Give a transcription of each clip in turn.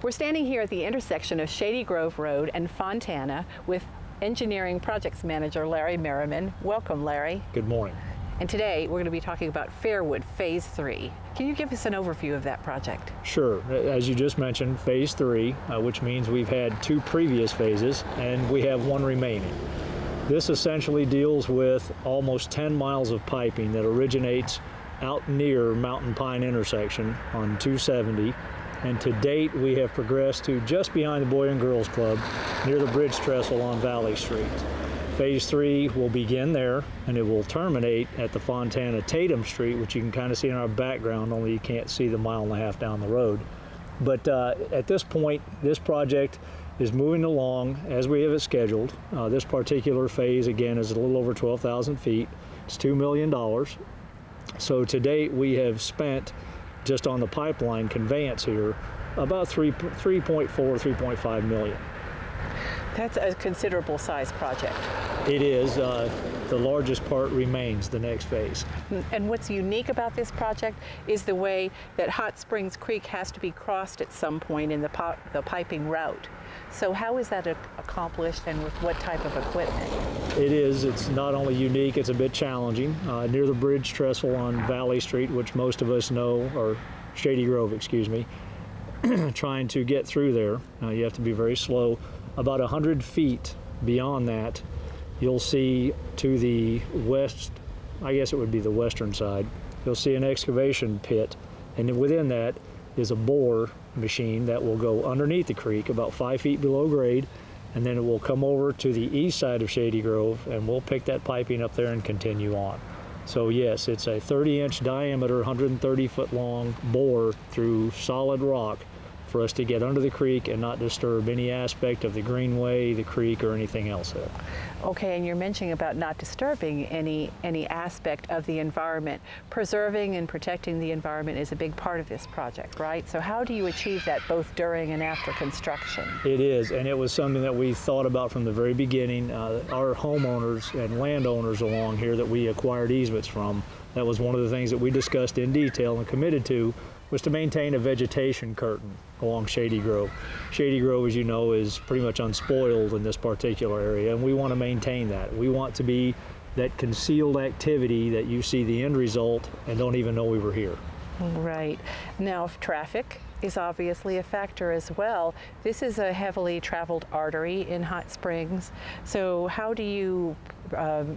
We're standing here at the intersection of Shady Grove Road and Fontana with Engineering Projects Manager Larry Merriman. Welcome, Larry. Good morning. And today we're going to be talking about Fairwood Phase 3. Can you give us an overview of that project? Sure. As you just mentioned, Phase 3, which means we've had 2 previous phases and we have 1 remaining. This essentially deals with almost 10 miles of piping that originates out near Mountain Pine intersection on 270. And to date, we have progressed to just behind the Boy and Girls Club near the bridge trestle on Valley Street. Phase 3 will begin there, and it will terminate at the Fontana Tatum Street, which you can kind of see in our background, only you can't see the 1.5 miles down the road. But at this point, this project is moving along as we have it scheduled. This particular phase, again, is a little over 12,000 feet. It's $2 million. So to date, we have spent, just on the pipeline conveyance here, about 3.5 million. That's a considerable size project. It is. The largest part remains the next phase. And what's unique about this project is the way that Hot Springs Creek has to be crossed at some point in the piping route. So how is that accomplished, and with what type of equipment? It is. It's not only unique, it's a bit challenging. Near the bridge trestle on Valley Street, which most of us know, or Shady Grove, excuse me, trying to get through there, you have to be very slow. About 100 feet beyond that, you'll see to the west, I guess it would be the western side, you'll see an excavation pit, and within that is a bore machine that will go underneath the creek about 5 feet below grade, and then it will come over to the east side of Shady Grove, and we'll pick that piping up there and continue on. So yes, it's a 30-inch diameter, 130-foot long bore through solid rock for us to get under the creek and not disturb any aspect of the greenway, the creek, or anything else there. Okay, and you're mentioning about not disturbing any aspect of the environment. Preserving and protecting the environment is a big part of this project, right? So how do you achieve that both during and after construction? It is, and it was something that we thought about from the very beginning. Our homeowners and landowners along here that we acquired easements from, that was one of the things that we discussed in detail and committed to, was to maintain a vegetation curtain along Shady Grove. Shady Grove, as you know, is pretty much unspoiled in this particular area, and we want to maintain that. We want to be that concealed activity that you see the end result and don't even know we were here. Right. Now, if traffic is obviously a factor as well. This is a heavily traveled artery in Hot Springs. So how do you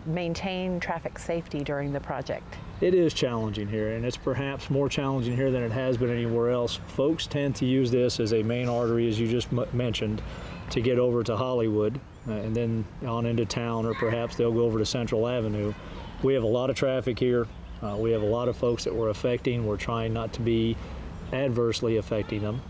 maintain traffic safety during the project? It is challenging here, and it's perhaps more challenging here than it has been anywhere else. Folks tend to use this as a main artery, as you just mentioned, to get over to Hollywood and then on into town, or perhaps they'll go over to Central Avenue. We have a lot of traffic here. We have a lot of folks that we're affecting. We're trying not to be adversely affecting them.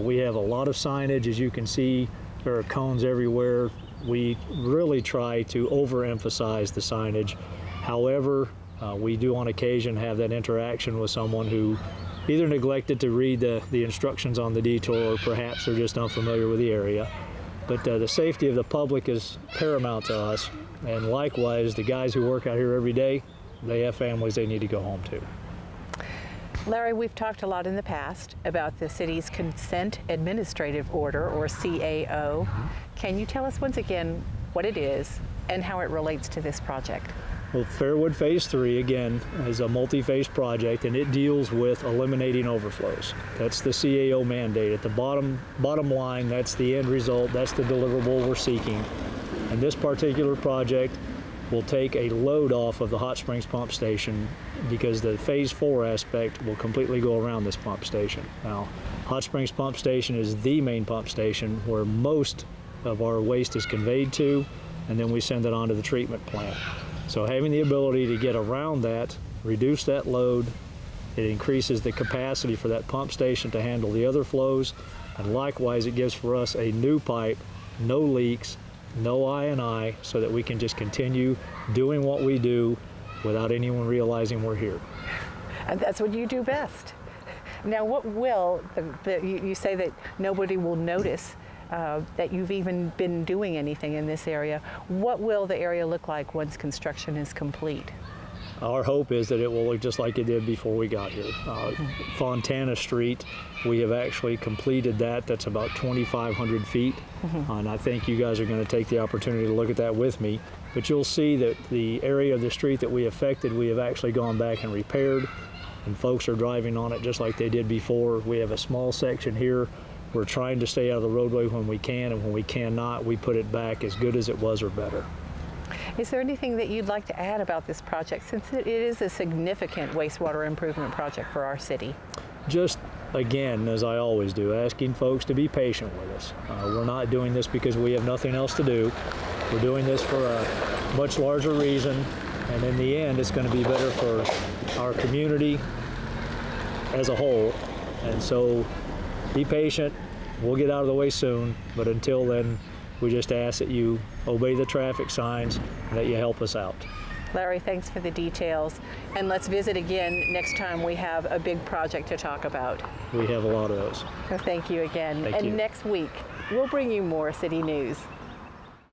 We have a lot of signage. As you can see, there are cones everywhere. We really try to overemphasize the signage. However, we do on occasion have that interaction with someone who either neglected to read the instructions on the detour, or perhaps they're just unfamiliar with the area. But the safety of the public is paramount to us, and likewise, the guys who work out here every day, they have families they need to go home to. Larry, we've talked a lot in the past about the city's Consent Administrative Order, or CAO. Can you tell us once again what it is and how it relates to this project? Well, Fairwood Phase 3, again, is a multi-phase project, and it deals with eliminating overflows. That's the CAO mandate. At the bottom line, that's the end result, that's the deliverable we're seeking. And this particular project will take a load off of the Hot Springs pump station, because the Phase 4 aspect will completely go around this pump station. Now, Hot Springs pump station is the main pump station where most of our waste is conveyed to, and then we send it on to the treatment plant. So having the ability to get around that, reduce that load, it increases the capacity for that pump station to handle the other flows, and likewise it gives for us a new pipe, no leaks, no I&I, so that we can just continue doing what we do without anyone realizing we're here. And that's what you do best. Now, what will, you say that nobody will notice that you've even been doing anything in this area. What will the area look like once construction is complete? Our hope is that it will look just like it did before we got here. Fontana Street, we have actually completed that. That's about 2,500 feet. And I think you guys are going to take the opportunity to look at that with me. But you'll see that the area of the street that we affected, we have actually gone back and repaired. And folks are driving on it just like they did before. We have a small section here. We're trying to stay out of the roadway when we can, and when we cannot, we put it back as good as it was or better. Is there anything that you'd like to add about this project, since it is a significant wastewater improvement project for our city? Just, again, as I always do, asking folks to be patient with us. We're not doing this because we have nothing else to do. We're doing this for a much larger reason, and in the end, it's going to be better for our community as a whole. And so, be patient. We'll get out of the way soon, but until then, we just ask that you obey the traffic signs and that you help us out. Larry, thanks for the details. And let's visit again next time we have a big project to talk about. We have a lot of those. So thank you again. Thank you. Next week, we'll bring you more city news.